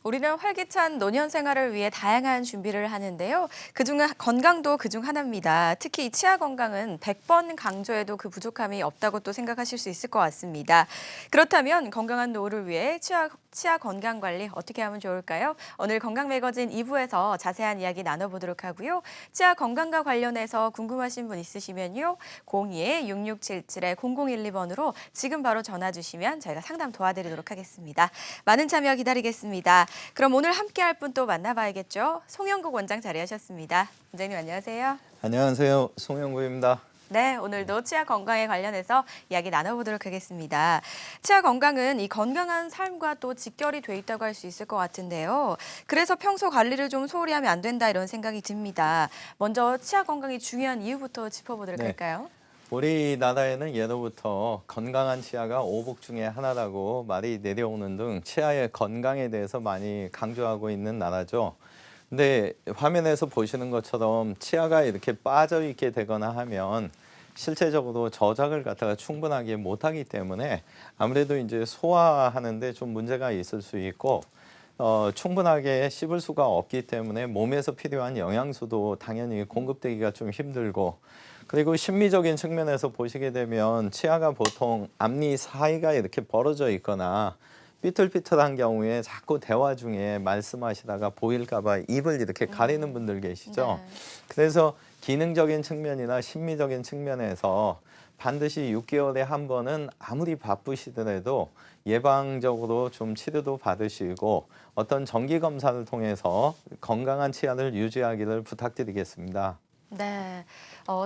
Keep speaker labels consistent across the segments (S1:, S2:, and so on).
S1: 우리는 활기찬 노년 생활을 위해 다양한 준비를 하는데요. 그중 건강도 그중 하나입니다. 특히 이 치아 건강은 100번 강조해도 그 부족함이 없다고 또 생각하실 수 있을 것 같습니다. 그렇다면 건강한 노후를 위해 치아 건강 관리 어떻게 하면 좋을까요? 오늘 건강 매거진 2부에서 자세한 이야기 나눠보도록 하고요. 치아 건강과 관련해서 궁금하신 분 있으시면요. 02-6677-0012번으로 지금 바로 전화 주시면 저희가 상담 도와드리도록 하겠습니다. 많은 참여 기다리겠습니다. 그럼 오늘 함께할 분 또 만나봐야겠죠. 송영국 원장 자리하셨습니다. 원장님 안녕하세요.
S2: 안녕하세요. 송영구입니다.
S1: 네, 오늘도 치아 건강에 관련해서 이야기 나눠보도록 하겠습니다. 치아 건강은 이 건강한 삶과 또 직결이 돼 있다고 할 수 있을 것 같은데요. 그래서 평소 관리를 좀 소홀히 하면 안 된다 이런 생각이 듭니다. 먼저 치아 건강이 중요한 이유부터 짚어보도록
S2: 네.
S1: 할까요?
S2: 우리나라에는 예로부터 건강한 치아가 오복 중에 하나라고 말이 내려오는 등 치아의 건강에 대해서 많이 강조하고 있는 나라죠. 근데 화면에서 보시는 것처럼 치아가 이렇게 빠져 있게 되거나 하면 실제적으로 저작을 갖다가 충분하게 못하기 때문에 아무래도 이제 소화하는데 좀 문제가 있을 수 있고 충분하게 씹을 수가 없기 때문에 몸에서 필요한 영양소도 당연히 공급되기가 좀 힘들고, 그리고 심미적인 측면에서 보시게 되면 치아가 보통 앞니 사이가 이렇게 벌어져 있거나 삐뚤삐뚤한 경우에 자꾸 대화 중에 말씀하시다가 보일까 봐 입을 이렇게 가리는 분들 계시죠.
S1: 네.
S2: 그래서 기능적인 측면이나 심미적인 측면에서 반드시 6개월에 한 번은 아무리 바쁘시더라도 예방적으로 좀 치료도 받으시고 어떤 정기 검사를 통해서 건강한 치아를 유지하기를 부탁드리겠습니다.
S1: 네,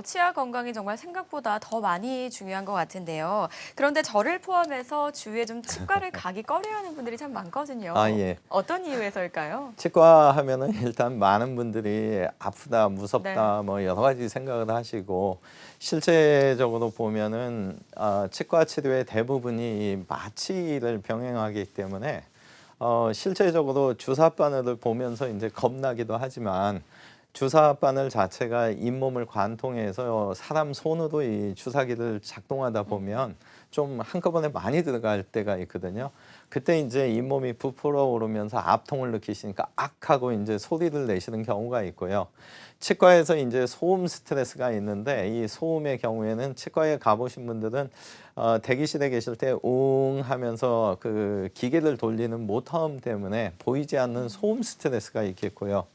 S1: 치아 건강이 정말 생각보다 더 많이 중요한 것 같은데요. 그런데 저를 포함해서 주위에 좀 치과를 가기 꺼려하는 분들이 참 많거든요.
S2: 아, 예.
S1: 어떤 이유에서일까요?
S2: 치과 하면은 일단 많은 분들이 아프다,
S1: 네.
S2: 무섭다, 뭐 여러 가지 생각을 하시고, 실제적으로 보면은 치과 치료의 대부분이 이 마취를 병행하기 때문에 실제적으로 주사 바늘을 보면서 이제 겁나기도 하지만, 주사 바늘 자체가 잇몸을 관통해서 사람 손으로 이 주사기를 작동하다 보면 좀 한꺼번에 많이 들어갈 때가 있거든요. 그때 이제 잇몸이 부풀어 오르면서 압통을 느끼시니까 악 하고 이제 소리를 내시는 경우가 있고요. 치과에서 이제 소음 스트레스가 있는데, 이 소음의 경우에는 치과에 가보신 분들은 대기실에 계실 때 웅 하면서 그 기계를 돌리는 모터음 때문에 보이지 않는 소음 스트레스가 있겠고요.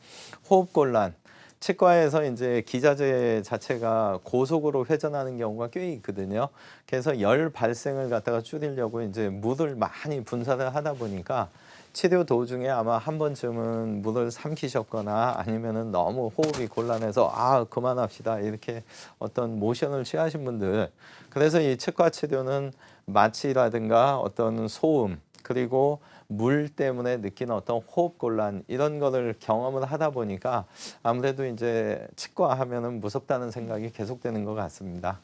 S2: 호흡곤란, 치과에서 이제 기자재 자체가 고속으로 회전하는 경우가 꽤 있거든요. 그래서 열 발생을 갖다가 줄이려고 이제 물을 많이 분사를 하다 보니까 치료 도중에 아마 한 번쯤은 물을 삼키셨거나 아니면은 너무 호흡이 곤란해서 그만합시다 이렇게 어떤 모션을 취하신 분들, 그래서 이 치과 치료는 마취라든가 어떤 소음, 그리고 물 때문에 느끼는 어떤 호흡 곤란, 이런 거를 경험을 하다 보니까 아무래도 이제 치과 하면은 무섭다는 생각이 계속되는 것 같습니다.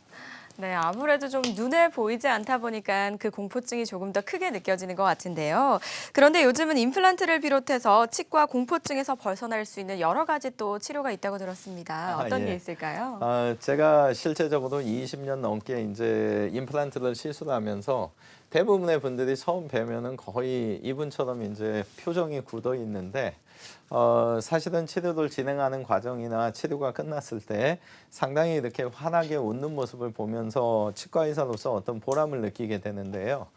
S1: 네, 아무래도 좀 눈에 보이지 않다 보니까 그 공포증이 조금 더 크게 느껴지는 것 같은데요. 그런데 요즘은 임플란트를 비롯해서 치과 공포증에서 벗어날 수 있는 여러 가지 또 치료가 있다고 들었습니다. 어떤 게
S2: 예.
S1: 있을까요?
S2: 제가 실제적으로 20년 넘게 이제 임플란트를 시술하면서 대부분의 분들이 처음 뵈면은 거의 이분처럼 이제 표정이 굳어 있는데, 사실은 치료를 진행하는 과정이나 치료가 끝났을 때 상당히 이렇게 환하게 웃는 모습을 보면서 치과 의사로서 어떤 보람을 느끼게 되는데요.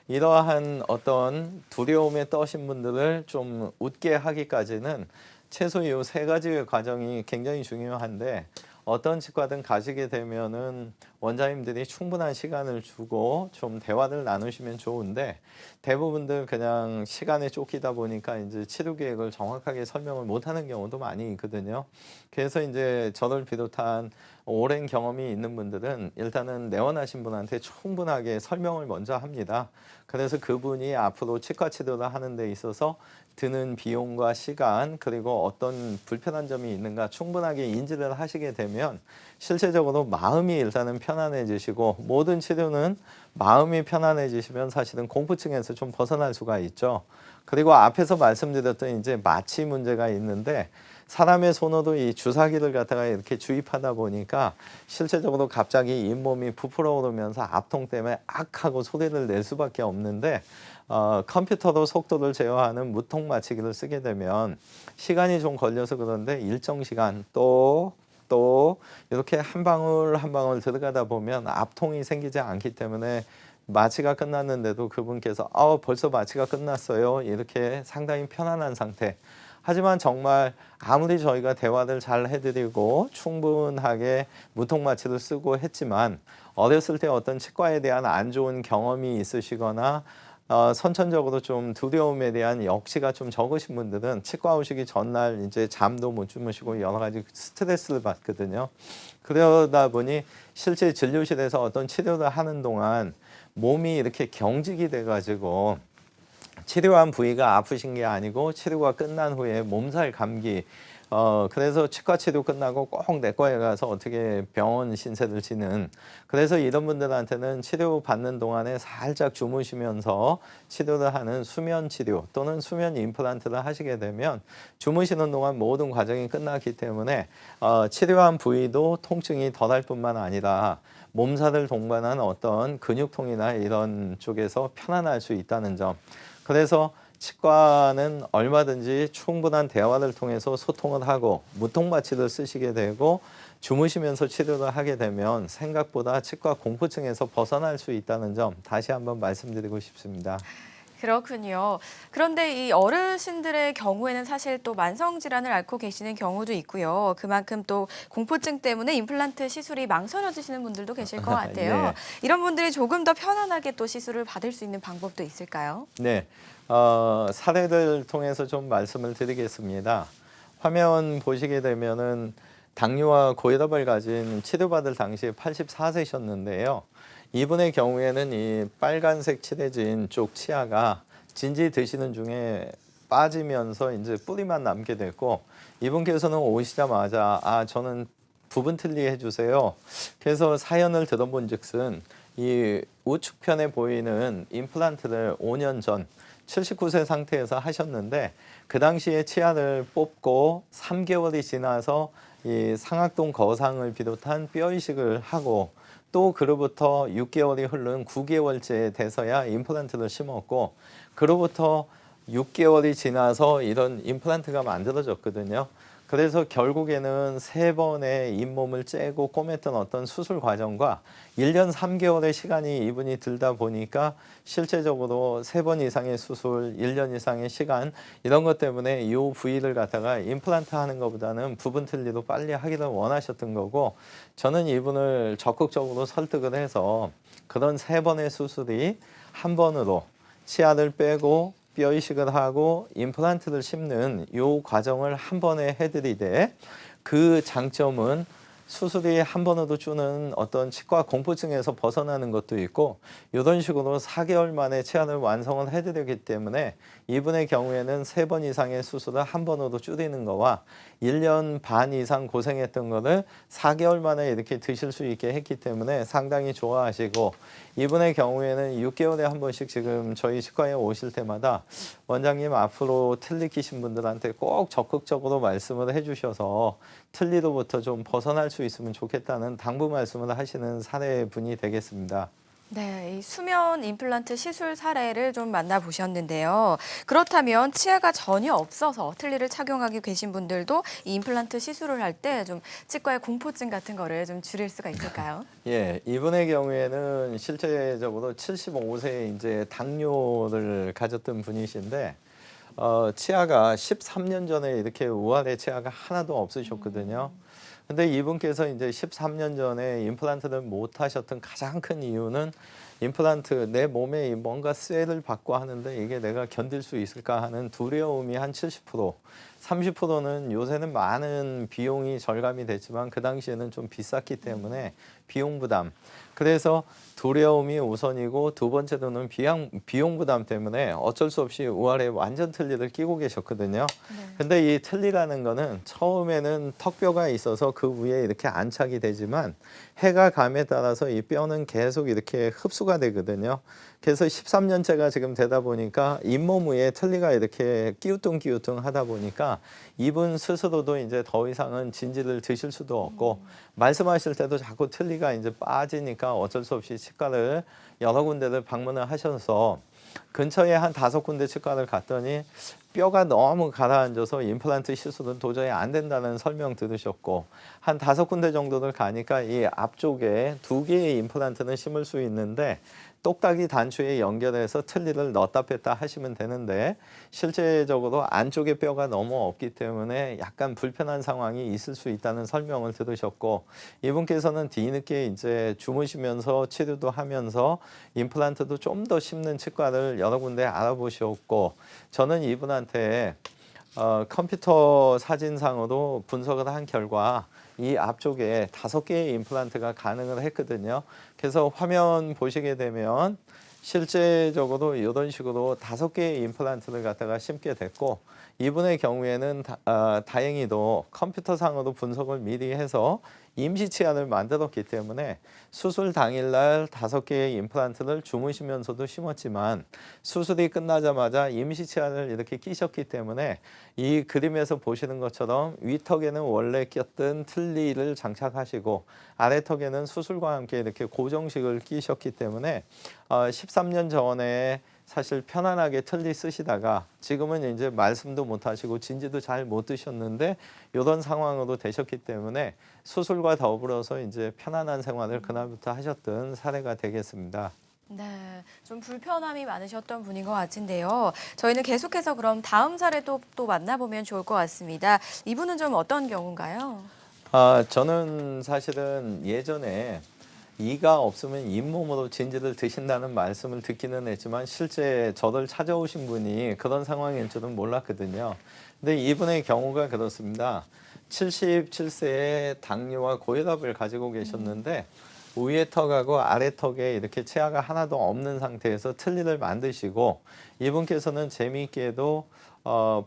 S2: 이러한 어떤 두려움에 떠신 분들을 좀 웃게 하기까지는 최소 이 세 가지의 과정이 굉장히 중요한데, 어떤 치과든 가시게 되면은 원장님들이 충분한 시간을 주고 좀 대화를 나누시면 좋은데, 대부분들 그냥 시간에 쫓기다 보니까 이제 치료 계획을 정확하게 설명을 못하는 경우도 많이 있거든요. 그래서 이제 저를 비롯한 오랜 경험이 있는 분들은 일단은 내원하신 분한테 충분하게 설명을 먼저 합니다. 그래서 그분이 앞으로 치과 치료를 하는 데 있어서 드는 비용과 시간, 그리고 어떤 불편한 점이 있는가 충분하게 인지를 하시게 되면 실제적으로 마음이 일단은 편안해지시고, 모든 치료는 마음이 편안해지시면 사실은 공포증에서 좀 벗어날 수가 있죠. 그리고 앞에서 말씀드렸던 이제 마취 문제가 있는데, 사람의 손으로 이 주사기를 갖다가 이렇게 주입하다 보니까 실제적으로 갑자기 잇몸이 부풀어 오르면서 압통 때문에 악 하고 소리를 낼 수밖에 없는데, 컴퓨터로 속도를 제어하는 무통 마취기를 쓰게 되면 시간이 좀 걸려서 그런데 일정 시간 또 이렇게 한 방울 한 방울 들어가다 보면 압통이 생기지 않기 때문에 마취가 끝났는데도 그분께서 벌써 마취가 끝났어요. 이렇게 상당히 편안한 상태. 하지만 정말 아무리 저희가 대화를 잘 해드리고 충분하게 무통마취를 쓰고 했지만 어렸을 때 어떤 치과에 대한 안 좋은 경험이 있으시거나 선천적으로 좀 두려움에 대한 역시가 좀 적으신 분들은 치과 오시기 전날 이제 잠도 못 주무시고 여러 가지 스트레스를 받거든요. 그러다 보니 실제 진료실에서 어떤 치료를 하는 동안 몸이 이렇게 경직이 돼가지고 치료한 부위가 아프신 게 아니고 치료가 끝난 후에 몸살 감기 그래서 치과 치료 끝나고 꼭 내과에 가서 어떻게 병원 신세를 지는 그래서 이런 분들한테는 치료 받는 동안에 살짝 주무시면서 치료를 하는 수면 치료 또는 수면 임플란트를 하시게 되면 주무시는 동안 모든 과정이 끝났기 때문에 치료한 부위도 통증이 덜할 뿐만 아니라 몸살을 동반한 어떤 근육통이나 이런 쪽에서 편안할 수 있다는 점. 그래서 치과는 얼마든지 충분한 대화를 통해서 소통을 하고 무통마취를 쓰시게 되고 주무시면서 치료를 하게 되면 생각보다 치과 공포증에서 벗어날 수 있다는 점 다시 한번 말씀드리고 싶습니다.
S1: 그렇군요. 그런데 이 어르신들의 경우에는 사실 또 만성 질환을 앓고 계시는 경우도 있고요. 그만큼 또 공포증 때문에 임플란트 시술이 망설여지시는 분들도 계실 것 같아요.
S2: 네.
S1: 이런 분들이 조금 더 편안하게 또 시술을 받을 수 있는 방법도 있을까요?
S2: 네, 사례를 통해서 좀 말씀을 드리겠습니다. 화면 보시게 되면은 당뇨와 고혈압을 가진 치료받을 당시에 84세셨는데요. 이분의 경우에는 이 빨간색 칠해진 쪽 치아가 진지 드시는 중에 빠지면서 이제 뿌리만 남게 됐고 이분께서는 오시자마자 저는 부분 틀리 해주세요. 그래서 사연을 들어본즉슨 이 우측편에 보이는 임플란트를 5년 전 79세 상태에서 하셨는데 그 당시에 치아를 뽑고 3개월이 지나서 이 상악동 거상을 비롯한 뼈 이식을 하고 또 그로부터 6개월이 흐른 9개월째 돼서야 임플란트를 심었고 그로부터 6개월이 지나서 이런 임플란트가 만들어졌거든요. 그래서 결국에는 3번의 잇몸을 째고 꼬맸던 어떤 수술 과정과 1년 3개월의 시간이 이분이 들다 보니까 실제적으로 3번 이상의 수술, 1년 이상의 시간 이런 것 때문에 이 부위를 갖다가 임플란트 하는 것보다는 부분 틀리로 빨리 하기를 원하셨던 거고 저는 이분을 적극적으로 설득을 해서 그런 3번의 수술이 한 번으로 치아를 빼고 뼈 이식을 하고 임플란트를 심는 이 과정을 한 번에 해드리되 그 장점은 수술이 한 번으로 주는 어떤 치과 공포증에서 벗어나는 것도 있고 이런 식으로 4개월 만에 치아를 완성을 해드리기 때문에 이분의 경우에는 3번 이상의 수술을 한 번으로 줄이는 거와 1년 반 이상 고생했던 거를 4개월 만에 이렇게 드실 수 있게 했기 때문에 상당히 좋아하시고 이분의 경우에는 6개월에 한 번씩 지금 저희 치과에 오실 때마다 원장님 앞으로 틀니 끼신 분들한테 꼭 적극적으로 말씀을 해주셔서 틀니로부터 좀 벗어날 수 있으면 좋겠다는 당부 말씀을 하시는 사례분이 되겠습니다.
S1: 네, 이 수면 임플란트 시술 사례를 좀 만나보셨는데요. 그렇다면 치아가 전혀 없어서 틀니를 착용하고 계신 분들도 이 임플란트 시술을 할 때 좀 치과의 공포증 같은 거를 좀 줄일 수가 있을까요?
S2: 예, 이분의 경우에는 실제적으로 75세에 이제 당뇨를 가졌던 분이신데 치아가 13년 전에 이렇게 우아래 치아가 하나도 없으셨거든요. 근데 이분께서 이제 13년 전에 임플란트를 못 하셨던 가장 큰 이유는 임플란트 내 몸에 뭔가 쇠를 받고 하는데 이게 내가 견딜 수 있을까 하는 두려움이 한 70%, 30%는 요새는 많은 비용이 절감이 됐지만 그 당시에는 좀 비쌌기 때문에 비용 부담. 그래서 두려움이 우선이고 두 번째로는 비용 부담 때문에 어쩔 수 없이 우아래 완전 틀니를 끼고 계셨거든요. 근데 이 틀니라는 거는 처음에는 턱뼈가 있어서 그 위에 이렇게 안착이 되지만 해가 감에 따라서 이 뼈는 계속 이렇게 흡수가 되거든요. 그래서 13년째가 지금 되다 보니까 잇몸 위에 틀니가 이렇게 끼우뚱끼우뚱 하다 보니까 이분 스스로도 이제 더 이상은 진지를 드실 수도 없고 말씀하실 때도 자꾸 틀니가 이제 빠지니까 어쩔 수 없이 치과를 여러 군데를 방문을 하셔서 근처에 한 5군데 치과를 갔더니 뼈가 너무 가라앉아서 임플란트 시술은 도저히 안 된다는 설명 들으셨고, 한 5군데 정도를 가니까 이 앞쪽에 2개의 임플란트는 심을 수 있는데 똑딱이 단추에 연결해서 틀니를 넣었다 뺐다 하시면 되는데, 실제적으로 안쪽에 뼈가 너무 없기 때문에 약간 불편한 상황이 있을 수 있다는 설명을 들으셨고, 이분께서는 뒤늦게 이제 주무시면서 치료도 하면서 임플란트도 좀 더 심는 치과를 여러 군데 알아보셨고, 저는 이분한테 컴퓨터 사진상으로 분석을 한 결과 이 앞쪽에 5개의 임플란트가 가능을 했거든요. 그래서 화면 보시게 되면 실제적으로 이런 식으로 5개의 임플란트를 갖다가 심게 됐고, 이분의 경우에는 다행히도 컴퓨터상으로 분석을 미리 해서 임시 치아를 만들었기 때문에 수술 당일날 5개의 임플란트를 주무시면서도 심었지만 수술이 끝나자마자 임시 치아를 이렇게 끼셨기 때문에 이 그림에서 보시는 것처럼 위턱에는 원래 꼈던 틀니를 장착하시고 아래턱에는 수술과 함께 이렇게 고정식을 끼셨기 때문에 13년 전에 사실 편안하게 틀니 쓰시다가 지금은 이제 말씀도 못 하시고 진지도 잘 못 드셨는데 이런 상황으로 되셨기 때문에 수술과 더불어서 이제 편안한 생활을 그날부터 하셨던 사례가 되겠습니다.
S1: 네, 좀 불편함이 많으셨던 분인 것 같은데요. 저희는 계속해서 그럼 다음 사례도 또 만나보면 좋을 것 같습니다. 이분은 좀 어떤 경우인가요?
S2: 저는 사실은 예전에 이가 없으면 잇몸으로 진지를 드신다는 말씀을 듣기는 했지만 실제 저를 찾아오신 분이 그런 상황일 줄은 몰랐거든요. 근데 이분의 경우가 그렇습니다. 77세에 당뇨와 고혈압을 가지고 계셨는데 위에 턱하고 아래 턱에 이렇게 치아가 하나도 없는 상태에서 틀니를 만드시고, 이분께서는 재미있게도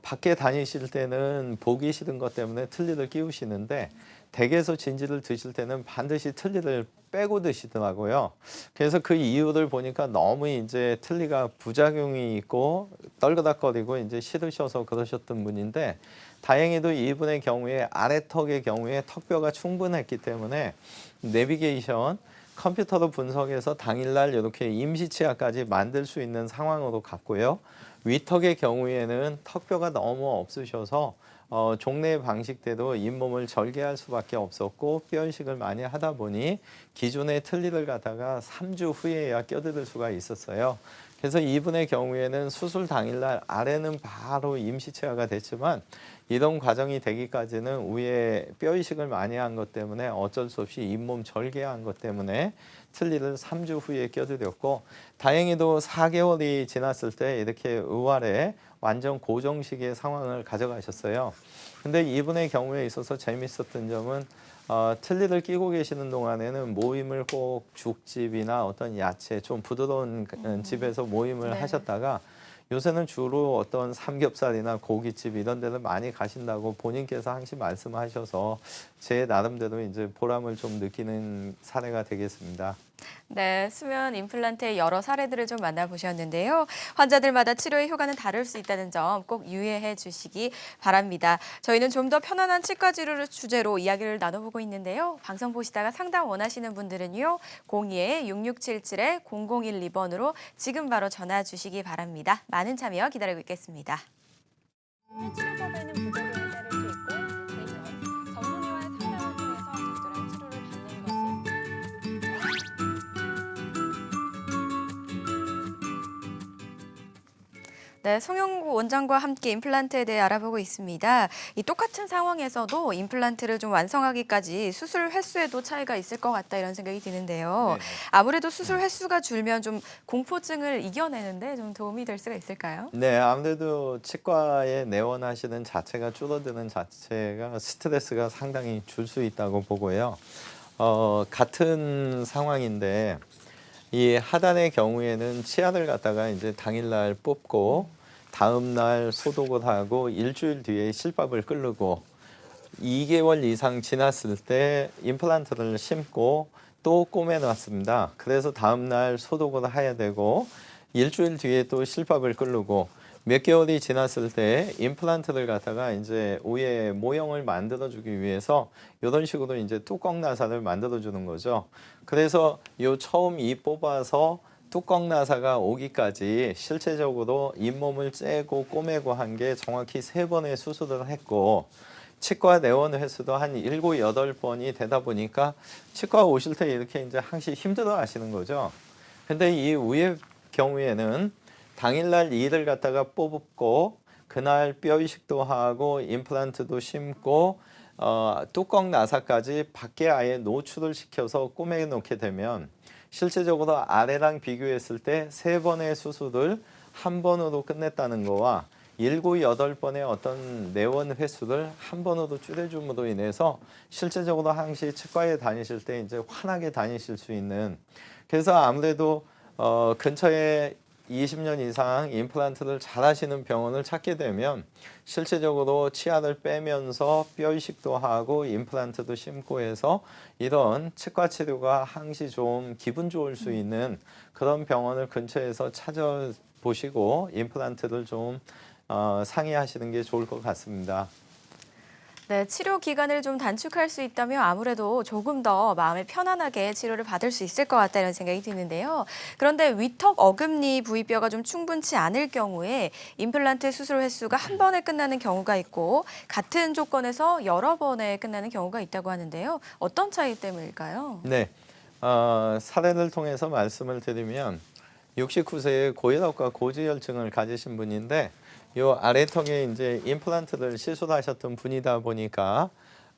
S2: 밖에 다니실 때는 보기 싫은 것 때문에 틀니를 끼우시는데 댁에서 진지를 드실 때는 반드시 틀니를 빼고 드시더라고요. 그래서 그 이유를 보니까 너무 이제 틀니가 부작용이 있고 떨그닥거리고 이제 싫으셔서 그러셨던 분인데, 다행히도 이분의 경우에 아래턱의 경우에 턱뼈가 충분했기 때문에 내비게이션 컴퓨터로 분석해서 당일날 이렇게 임시치아까지 만들 수 있는 상황으로 갔고요. 위턱의 경우에는 턱뼈가 너무 없으셔서 종래 방식대로 잇몸을 절개할 수밖에 없었고 뼈 이식을 많이 하다 보니 기존의 틀니를 갖다가 3주 후에야 껴드릴 수가 있었어요. 그래서 이분의 경우에는 수술 당일날 아래는 바로 임시치아가 됐지만 이런 과정이 되기까지는 위에 뼈 이식을 많이 한 것 때문에 어쩔 수 없이 잇몸 절개한 것 때문에 틀니를 3주 후에 껴드렸고, 다행히도 4개월이 지났을 때 이렇게 의활에 완전 고정식의 상황을 가져가셨어요. 근데 이분의 경우에 있어서 재밌었던 점은 틀니를 끼고 계시는 동안에는 모임을 꼭 죽집이나 어떤 야채 좀 부드러운 집에서 모임을
S1: 네.
S2: 하셨다가 요새는 주로 어떤 삼겹살이나 고깃집 이런 데를 많이 가신다고 본인께서 항상 말씀하셔서 제 나름대로 이제 보람을 좀 느끼는 사례가 되겠습니다.
S1: 네, 수면 임플란트의 여러 사례들을 좀 만나보셨는데요. 환자들마다 치료의 효과는 다를 수 있다는 점 꼭 유의해 주시기 바랍니다. 저희는 좀 더 편안한 치과 치료를 주제로 이야기를 나눠보고 있는데요. 방송 보시다가 상담 원하시는 분들은요. 02-6677-0012번으로 지금 바로 전화 주시기 바랍니다. 많은 참여 기다리고 있겠습니다. 치료법에는 부작용이 따를 수 있고, 대신 전문의와의 상담을 통해서 적절한 치료를 받는 것이 네, 송영구 원장과 함께 임플란트에 대해 알아보고 있습니다. 이 똑같은 상황에서도 임플란트를 좀 완성하기까지 수술 횟수에도 차이가 있을 것 같다 이런 생각이 드는데요.
S2: 네네.
S1: 아무래도 수술 횟수가 줄면 좀 공포증을 이겨내는데 좀 도움이 될 수가 있을까요?
S2: 네, 아무래도 치과에 내원하시는 자체가 줄어드는 자체가 스트레스가 상당히 줄 수 있다고 보고요. 같은 상황인데 이 하단의 경우에는 치아를 갖다가 이제 당일날 뽑고 다음 날 소독을 하고 일주일 뒤에 실밥을 끓이고 2개월 이상 지났을 때 임플란트를 심고 또 꼬매놨습니다. 그래서 다음 날 소독을 해야 되고 일주일 뒤에 또 실밥을 끓이고 몇 개월이 지났을 때 임플란트를 갖다가 이제 위에 모형을 만들어주기 위해서 이런 식으로 이제 뚜껑 나사를 만들어주는 거죠. 그래서 요 처음 이 뽑아서 뚜껑 나사가 오기까지 실제적으로 잇몸을 째고 꼬매고 한 게 정확히 3번의 수술을 했고 치과 내원 횟수도 한 7, 8번이 되다 보니까 치과 오실 때 이렇게 이제 항시 힘들어 하시는 거죠. 근데 이 우의 경우에는 당일날 이를 갖다가 뽑고 그날 뼈 이식도 하고 임플란트도 심고 뚜껑 나사까지 밖에 아예 노출을 시켜서 꼬매 놓게 되면 실제적으로 아래랑 비교했을 때 3번의 수술을 한 번으로 끝냈다는 거와 7, 8번의 어떤 내원 횟수를 한 번으로 줄여줌으로 인해서 실제적으로 항시 치과에 다니실 때 이제 환하게 다니실 수 있는, 그래서 아무래도 근처에 20년 이상 임플란트를 잘 하시는 병원을 찾게 되면 실제적으로 치아를 빼면서 뼈 이식도 하고 임플란트도 심고 해서 이런 치과 치료가 항시 좀 기분 좋을 수 있는 그런 병원을 근처에서 찾아보시고 임플란트를 좀 상의하시는 게 좋을 것 같습니다.
S1: 네, 치료 기간을 좀 단축할 수 있다면 아무래도 조금 더 마음에 편안하게 치료를 받을 수 있을 것 같다는 생각이 드는데요. 그런데 위턱 어금니 부위뼈가 좀 충분치 않을 경우에 임플란트 수술 횟수가 한 번에 끝나는 경우가 있고 같은 조건에서 여러 번에 끝나는 경우가 있다고 하는데요. 어떤 차이 때문일까요?
S2: 네, 사례를 통해서 말씀을 드리면 69세의 고혈압과 고지혈증을 가지신 분인데 요 아래턱에 이제 임플란트를 시술하셨던 분이다 보니까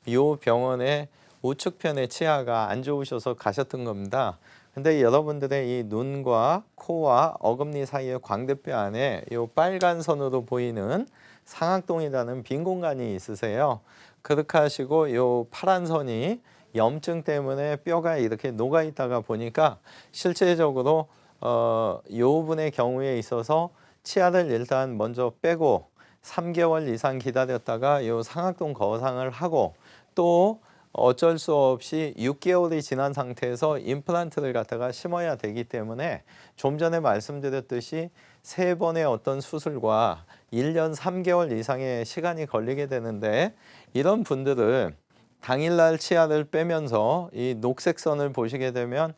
S2: 요 병원에 우측편의 치아가 안 좋으셔서 가셨던 겁니다. 근데 여러분들의 이 눈과 코와 어금니 사이의 광대뼈 안에 요 빨간 선으로 보이는 상악동이라는 빈 공간이 있으세요. 그렇게 하시고 요 파란 선이 염증 때문에 뼈가 이렇게 녹아 있다가 보니까 실제적으로 요 분의 경우에 있어서 치아를 일단 먼저 빼고 3개월 이상 기다렸다가 요 상악동 거상을 하고 또 어쩔 수 없이 6개월이 지난 상태에서 임플란트를 갖다가 심어야 되기 때문에 좀 전에 말씀드렸듯이 3번의 어떤 수술과 1년 3개월 이상의 시간이 걸리게 되는데 이런 분들은 당일날 치아를 빼면서 이 녹색 선을 보시게 되면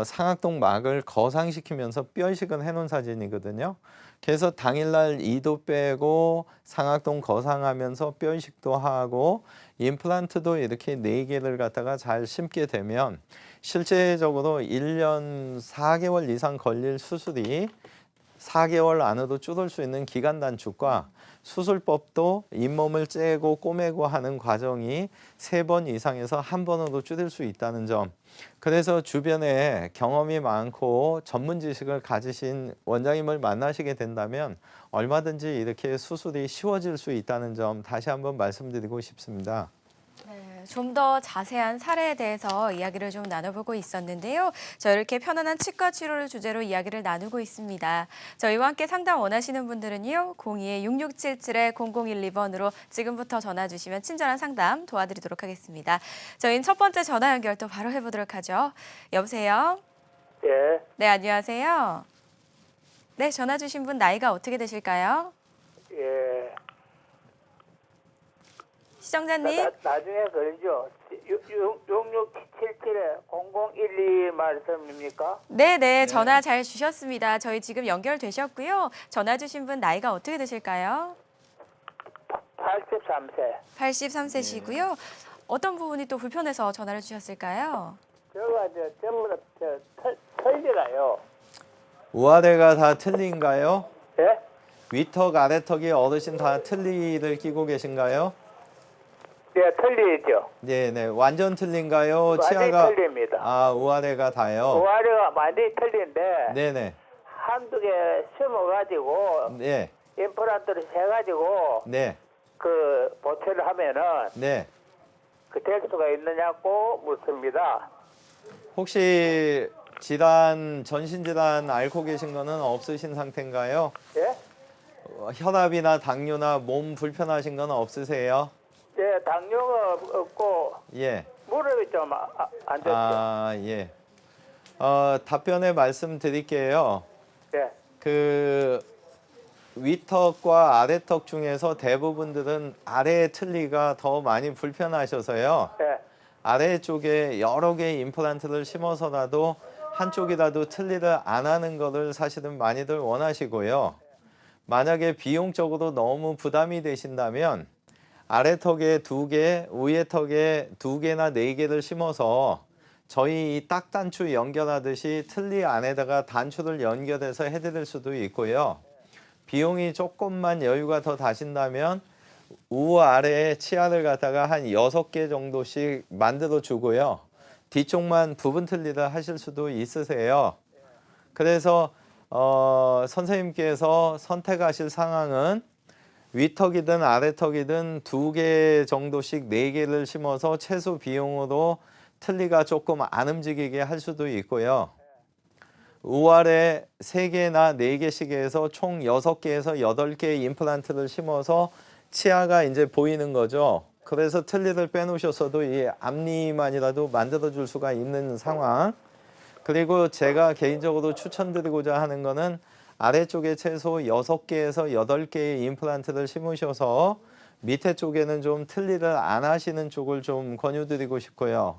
S2: 상악동 막을 거상시키면서 뼈 이식을 해놓은 사진이거든요. 그래서 당일날 이도 빼고 상악동 거상하면서 뼈 이식도 하고 임플란트도 이렇게 4개를 갖다가 잘 심게 되면 실제적으로 1년 4개월 이상 걸릴 수술이 4개월 안으로 줄을 수 있는 기간 단축과 수술법도 잇몸을 째고 꼬매고 하는 과정이 3번 이상에서 한 번으로 줄일 수 있다는 점. 그래서 주변에 경험이 많고 전문 지식을 가지신 원장님을 만나시게 된다면 얼마든지 이렇게 수술이 쉬워질 수 있다는 점 다시 한번 말씀드리고 싶습니다.
S1: 네, 좀 더 자세한 사례에 대해서 이야기를 좀 나눠보고 있었는데요. 저 이렇게 편안한 치과 치료를 주제로 이야기를 나누고 있습니다. 저희와 함께 상담 원하시는 분들은요. 02-6677-0012번으로 지금부터 전화 주시면 친절한 상담 도와드리도록 하겠습니다. 저희는 첫 번째 전화 연결 또 바로 해보도록 하죠. 여보세요?
S3: 예,
S1: 네, 안녕하세요. 네, 전화 주신 분 나이가 어떻게 되실까요?
S3: 예.
S1: 시청자님?
S3: 나중에 그러죠. 6677-0012 말씀입니까?
S1: 네네, 전화 잘 주셨습니다. 저희 지금 연결되셨고요. 전화 주신 분 나이가 어떻게 되실까요?
S3: 83세.
S1: 83세시고요. 어떤 부분이 또 불편해서 전화를 주셨을까요?
S3: 제가 전부 다 털리가요.
S2: 우아래가 다 틀린가요?
S3: 예?
S2: 위턱 아래턱이 어르신 다 틀니를 끼고 계신가요?
S3: 네, 틀리죠.
S2: 네네, 완전 틀린가요?
S3: 완전히 틀립니다.
S2: 우아래가 다요?
S3: 오아리가 많이 틀린데
S2: 네네.
S3: 한두 개 심어가지고
S2: 네.
S3: 임플란트를 해가지고
S2: 네.
S3: 그 보태를 하면은
S2: 네.
S3: 그 될 수가 있느냐고 묻습니다.
S2: 혹시 전신질환 앓고 계신 거는 없으신 상태인가요?
S3: 예?
S2: 혈압이나 당뇨나 몸 불편하신 건 없으세요?
S3: 예, 당뇨가 없고
S2: 예.
S3: 무릎이 좀 안 좋죠.
S2: 예. 답변에 말씀드릴게요.
S3: 예,
S2: 그 위턱과 아래턱 중에서 대부분들은 아래 틀니가 더 많이 불편하셔서요.
S3: 예,
S2: 아래쪽에 여러 개의 임플란트를 심어서라도 한쪽이라도 틀니를 안 하는 거를 사실은 많이들 원하시고요. 만약에 비용적으로 너무 부담이 되신다면 아래 턱에 2개, 위에 턱에 2개나 4개를 심어서 저희 이 딱단추 연결하듯이 틀니 안에다가 단추를 연결해서 해드릴 수도 있고요. 비용이 조금만 여유가 더 다신다면 우아래에 치아를 갖다가 한 6개 정도씩 만들어 주고요. 뒤쪽만 부분 틀니를 하실 수도 있으세요. 그래서 선생님께서 선택하실 상황은 위턱이든 아래턱이든 2개 정도씩 4개를 심어서 최소 비용으로 틀니가 조금 안 움직이게 할 수도 있고요. 우아래 3개나 4개씩 해서 총 6개에서 8개의 임플란트를 심어서 치아가 이제 보이는 거죠. 그래서 틀니를 빼놓으셨어도 이 앞니만이라도 만들어 줄 수가 있는 상황. 그리고 제가 개인적으로 추천드리고자 하는 거는 아래쪽에 최소 6개에서 8개의 임플란트를 심으셔서 밑에 쪽에는 좀 틀니를 안 하시는 쪽을 좀 권유드리고 싶고요.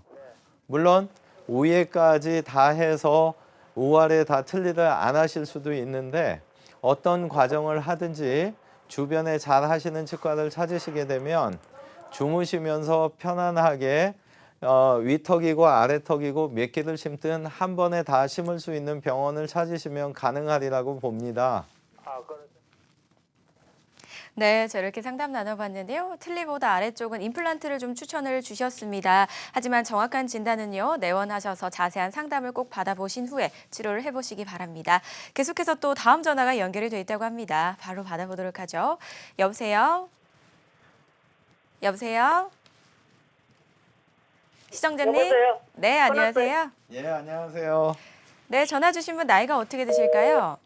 S2: 물론 위에까지 다 해서 우아래 다 틀니를 안 하실 수도 있는데 어떤 과정을 하든지 주변에 잘 하시는 치과를 찾으시게 되면 주무시면서 편안하게 위턱이고 아래턱이고 몇 개를 심든 한 번에 다 심을 수 있는 병원을 찾으시면 가능하리라고 봅니다.
S1: 네, 저렇게 상담 나눠봤는데요. 틀니보다 아래쪽은 임플란트를 좀 추천을 주셨습니다. 하지만 정확한 진단은요, 내원하셔서 자세한 상담을 꼭 받아보신 후에 치료를 해보시기 바랍니다. 계속해서 또 다음 전화가 연결이 돼 있다고 합니다. 바로 받아보도록 하죠. 여보세요? 여보세요? 시청자님?
S3: 여보세요?
S1: 네, 안녕하세요.
S2: 예, 안녕하세요.
S1: 네, 전화 주신 분 나이가 어떻게 되실까요?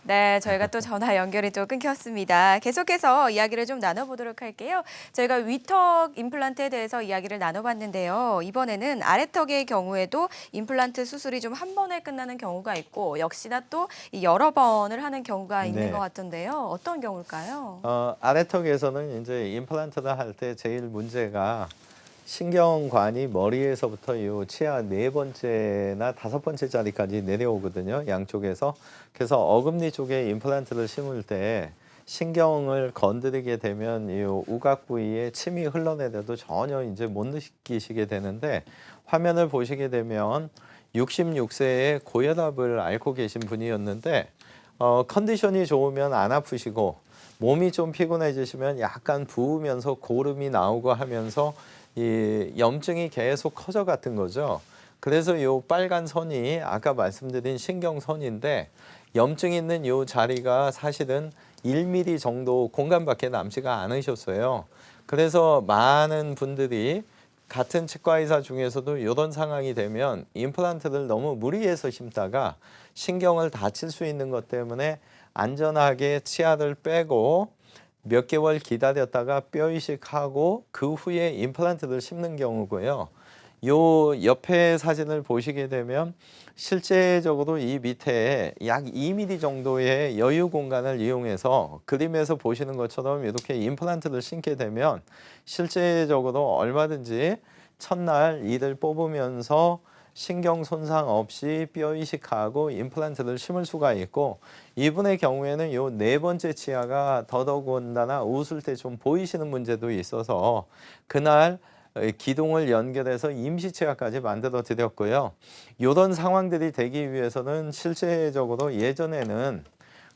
S1: 네, 저희가 또 전화 연결이 또 끊겼습니다. 계속해서 이야기를 좀 나눠보도록 할게요. 저희가 위턱 임플란트에 대해서 이야기를 나눠봤는데요. 이번에는 아래턱의 경우에도 임플란트 수술이 좀 한 번에 끝나는 경우가 있고 역시나 또 여러 번을 하는 경우가 있는
S2: 네.
S1: 것 같던데요. 어떤 경우일까요?
S2: 아래턱에서는 이제 임플란트를 할 때 제일 문제가 신경관이 머리에서부터 이 치아 4번째나 5번째 자리까지 내려오거든요. 양쪽에서. 그래서 어금니 쪽에 임플란트를 심을 때 신경을 건드리게 되면 이 우각 부위에 침이 흘러내려도 전혀 이제 못 느끼시게 되는데 화면을 보시게 되면 66세에 고혈압을 앓고 계신 분이었는데 컨디션이 좋으면 안 아프시고 몸이 좀 피곤해지시면 약간 부으면서 고름이 나오고 하면서 이 염증이 계속 커져갔던 거죠. 그래서 이 빨간 선이 아까 말씀드린 신경선인데 염증 있는 이 자리가 사실은 1mm 정도 공간밖에 남지가 않으셨어요. 그래서 많은 분들이 같은 치과의사 중에서도 이런 상황이 되면 임플란트를 너무 무리해서 심다가 신경을 다칠 수 있는 것 때문에 안전하게 치아를 빼고 몇 개월 기다렸다가 뼈 이식하고 그 후에 임플란트를 심는 경우고요. 요 옆에 사진을 보시게 되면 실제적으로 이 밑에 약 2mm 정도의 여유 공간을 이용해서 그림에서 보시는 것처럼 이렇게 임플란트를 심게 되면 실제적으로 얼마든지 첫날 이를 뽑으면서 신경 손상 없이 뼈 이식하고 임플란트를 심을 수가 있고 이분의 경우에는 요 4번째 치아가 더더군다나 웃을 때 좀 보이시는 문제도 있어서 그날 기둥을 연결해서 임시치아까지 만들어 드렸고요. 이런 상황들이 되기 위해서는 실제적으로 예전에는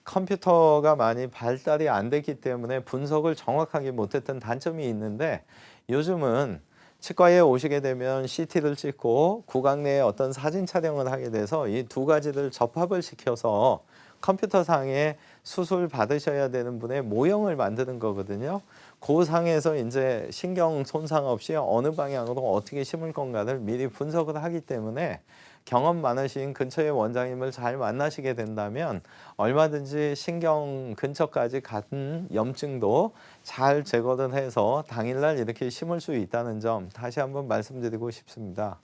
S2: 컴퓨터가 많이 발달이 안 됐기 때문에 분석을 정확하게 못했던 단점이 있는데 요즘은 치과에 오시게 되면 CT를 찍고 구강 내에 어떤 사진 촬영을 하게 돼서 이 두 가지를 접합을 시켜서 컴퓨터상에 수술 받으셔야 되는 분의 모형을 만드는 거거든요. 그 상에서 이제 신경 손상 없이 어느 방향으로 어떻게 심을 건가를 미리 분석을 하기 때문에 경험 많으신 근처의 원장님을 잘 만나시게 된다면 얼마든지 신경 근처까지 간 염증도 잘 제거를 해서 당일날 이렇게 심을 수 있다는 점 다시 한번 말씀드리고 싶습니다.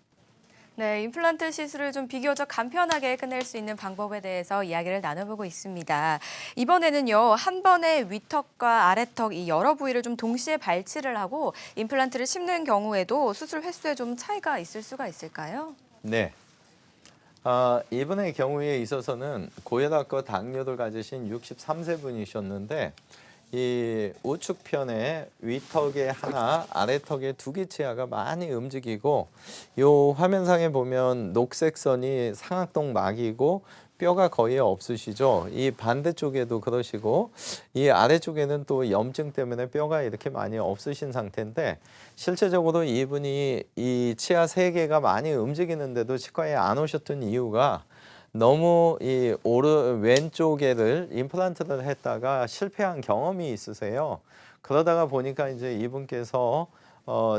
S1: 네, 임플란트 시술을 좀 비교적 간편하게 끝낼 수 있는 방법에 대해서 이야기를 나눠보고 있습니다. 이번에는요, 한 번에 위턱과 아래턱 이 여러 부위를 좀 동시에 발치를 하고 임플란트를 심는 경우에도 수술 횟수에 좀 차이가 있을 수가 있을까요?
S2: 네. 이분의 경우에 있어서는 고혈압과 당뇨를 가지신 63세 분이셨는데 이 우측편에 위턱에 하나, 아래턱에 두 개 치아가 많이 움직이고 요 화면상에 보면 녹색 선이 상악동 막이고 뼈가 거의 없으시죠. 이 반대쪽에도 그러시고 이 아래쪽에는 또 염증 때문에 뼈가 이렇게 많이 없으신 상태인데 실제적으로 이분이 이 치아 세 개가 많이 움직이는데도 치과에 안 오셨던 이유가 너무 이 왼쪽에를 임플란트를 했다가 실패한 경험이 있으세요. 그러다가 보니까 이제 이분께서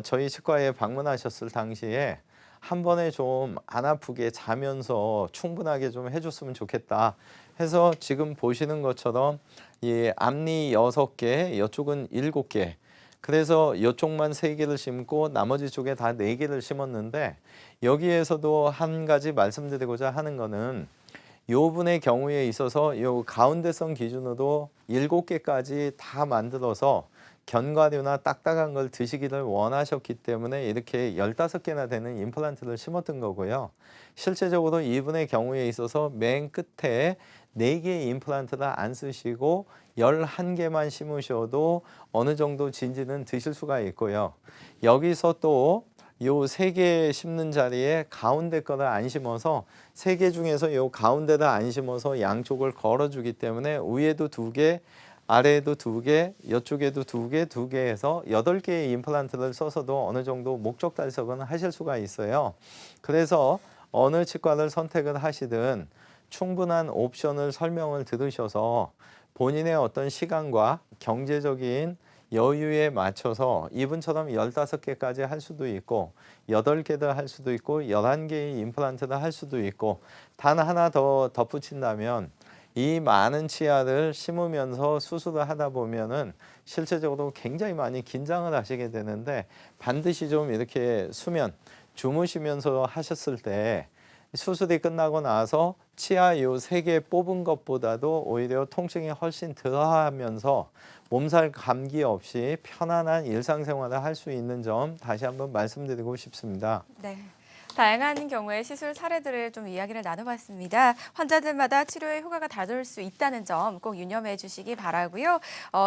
S2: 저희 치과에 방문하셨을 당시에 한 번에 좀 안 아프게 자면서 충분하게 좀 해줬으면 좋겠다 해서 지금 보시는 것처럼 이 앞니 6개, 이쪽은 7개. 그래서 이쪽만 3개를 심고 나머지 쪽에 다 4개를 심었는데 여기에서도 한 가지 말씀드리고자 하는 거는 요 분의 경우에 있어서 요 가운데선 기준으로 7개까지 다 만들어서 견과류나 딱딱한 걸 드시기를 원하셨기 때문에 이렇게 15개나 되는 임플란트를 심었던 거고요. 실제적으로 이분의 경우에 있어서 맨 끝에 4개의 임플란트를 안 쓰시고 11개만 심으셔도 어느 정도 진지는 드실 수가 있고요. 여기서 또 요 3개 심는 자리에 가운데 거를 안 심어서 3개 중에서 요 가운데를 안 심어서 양쪽을 걸어주기 때문에 위에도 2개, 아래에도 2개, 이쪽에도 2개, 2개 해서 8개의 임플란트를 써서도 어느 정도 목적 달성은 하실 수가 있어요. 그래서 어느 치과를 선택을 하시든 충분한 옵션을 설명을 들으셔서 본인의 어떤 시간과 경제적인 여유에 맞춰서 이분처럼 15개까지 할 수도 있고 8개를 할 수도 있고 11개의 임플란트를 할 수도 있고 단 하나 더 덧붙인다면 이 많은 치아를 심으면서 수술을 하다 보면은 실제적으로 굉장히 많이 긴장을 하시게 되는데 반드시 좀 이렇게 주무시면서 하셨을 때 수술이 끝나고 나서 치아 요 3개 뽑은 것보다도 오히려 통증이 훨씬 덜하면서 몸살 감기 없이 편안한 일상생활을 할 수 있는 점 다시 한번 말씀드리고 싶습니다.
S1: 네. 다양한 경우의 시술 사례들을 좀 이야기를 나눠봤습니다. 환자들마다 치료의 효과가 다를 수 있다는 점 꼭 유념해 주시기 바라고요.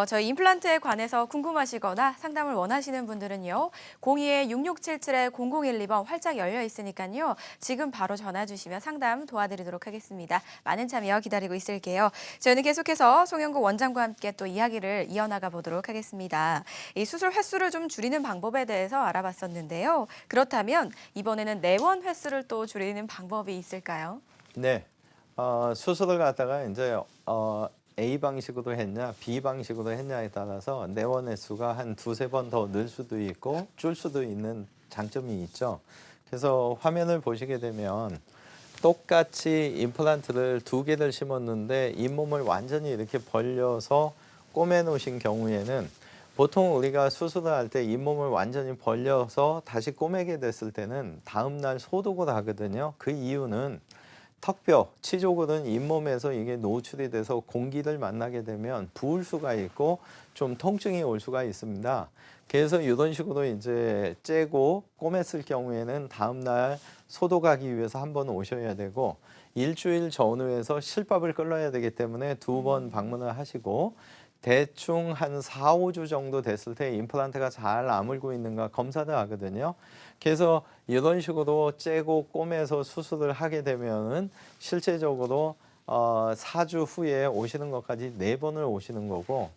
S1: 저희 임플란트에 관해서 궁금하시거나 상담을 원하시는 분들은요. 02-6677-0012번 활짝 열려 있으니까요. 지금 바로 전화 주시면 상담 도와드리도록 하겠습니다. 많은 참여 기다리고 있을게요. 저희는 계속해서 송영구 원장과 함께 또 이야기를 이어나가 보도록 하겠습니다. 이 수술 횟수를 좀 줄이는 방법에 대해서 알아봤었는데요. 그렇다면 이번에는 내원 횟수를 또 줄이는 방법이 있을까요?
S2: 네, 수술을 갖다가 이제 A 방식으로 했냐, B 방식으로 했냐에 따라서 내원 횟수가 한 2-3번 더 늘 수도 있고 줄 수도 있는 장점이 있죠. 그래서 화면을 보시게 되면 똑같이 임플란트를 2개를 심었는데 잇몸을 완전히 이렇게 벌려서 꼬매 놓으신 경우에는 보통 우리가 수술을 할 때 잇몸을 완전히 벌려서 다시 꼬매게 됐을 때는 다음날 소독을 하거든요. 그 이유는 턱뼈, 치조골은 잇몸에서 이게 노출이 돼서 공기를 만나게 되면 부을 수가 있고 좀 통증이 올 수가 있습니다. 그래서 이런 식으로 이제 째고 꼬맸을 경우에는 다음날 소독하기 위해서 한번 오셔야 되고 일주일 전후에서 실밥을 끌어야 되기 때문에 2번 방문을 하시고 대충 한 4-5주 정도 됐을 때 임플란트가 잘 아물고 있는가 검사를 하거든요. 그래서 이런 식으로 째고 꼬매서 수술을 하게 되면은 실제적으로 4주 후에 오시는 것까지 4번을 오시는 거고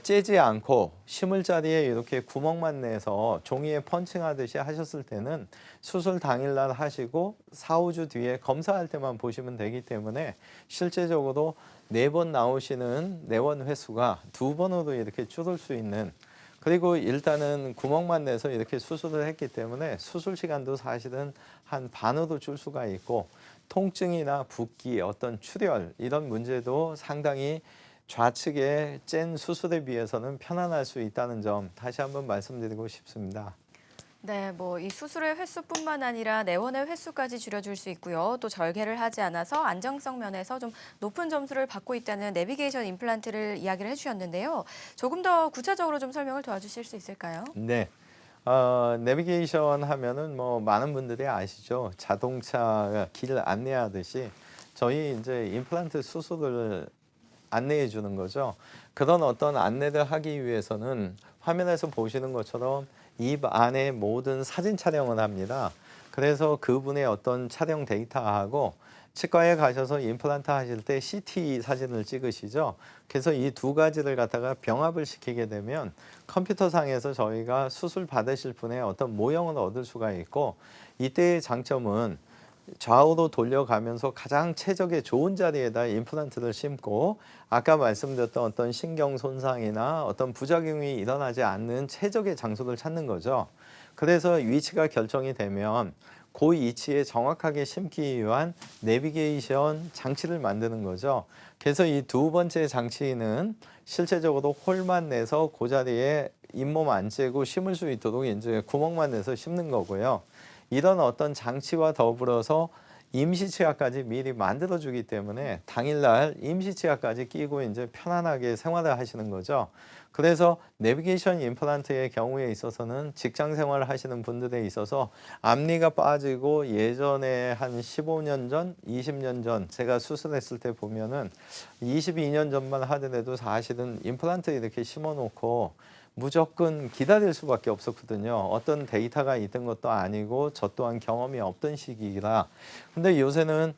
S2: 째지 않고 심을 자리에 이렇게 구멍만 내서 종이에 펀칭하듯이 하셨을 때는 수술 당일날 하시고 4-5주 뒤에 검사할 때만 보시면 되기 때문에 실제적으로 4번 나오시는 내원 횟수가 2번으로 이렇게 줄을 수 있는 그리고 일단은 구멍만 내서 이렇게 수술을 했기 때문에 수술 시간도 사실은 한 반으로 줄 수가 있고 통증이나 붓기, 어떤 출혈 이런 문제도 상당히 좌측에 짠 수술에 비해서는 편안할 수 있다는 점 다시 한번 말씀드리고 싶습니다.
S1: 네, 뭐 이 수술의 횟수뿐만 아니라 내원의 횟수까지 줄여줄 수 있고요. 또 절개를 하지 않아서 안정성 면에서 좀 높은 점수를 받고 있다는 내비게이션 임플란트를 이야기를 해주셨는데요. 조금 더 구체적으로 좀 설명을 도와주실 수 있을까요?
S2: 네. 내비게이션 하면은 뭐 많은 분들이 아시죠. 자동차 길 안내하듯이 저희 이제 임플란트 수술을 안내해 주는 거죠. 그런 어떤 안내를 하기 위해서는 화면에서 보시는 것처럼 입 안에 모든 사진 촬영을 합니다. 그래서 그분의 어떤 촬영 데이터하고 치과에 가셔서 임플란트 하실 때 CT 사진을 찍으시죠. 그래서 이 두 가지를 갖다가 병합을 시키게 되면 컴퓨터상에서 저희가 수술 받으실 분의 어떤 모형을 얻을 수가 있고, 이때의 장점은 좌우로 돌려가면서 가장 최적의 좋은 자리에다 임플란트를 심고 아까 말씀드렸던 어떤 신경 손상이나 어떤 부작용이 일어나지 않는 최적의 장소를 찾는 거죠. 그래서 위치가 결정이 되면 그 위치에 정확하게 심기 위한 내비게이션 장치를 만드는 거죠. 그래서 이 두 번째 장치는 실제적으로 홀만 내서 그 자리에 잇몸 안 째고 심을 수 있도록 이제 구멍만 내서 심는 거고요. 이런 어떤 장치와 더불어서 임시치아까지 미리 만들어주기 때문에 당일날 임시치아까지 끼고 이제 편안하게 생활을 하시는 거죠. 그래서 내비게이션 임플란트의 경우에 있어서는 직장 생활을 하시는 분들에 있어서 앞니가 빠지고 예전에 한 15년 전, 20년 전 제가 수술했을 때 보면은 22년 전만 하더라도 사실은 임플란트 이렇게 심어놓고 무조건 기다릴 수밖에 없었거든요. 어떤 데이터가 있던 것도 아니고 저 또한 경험이 없던 시기라. 근데 요새는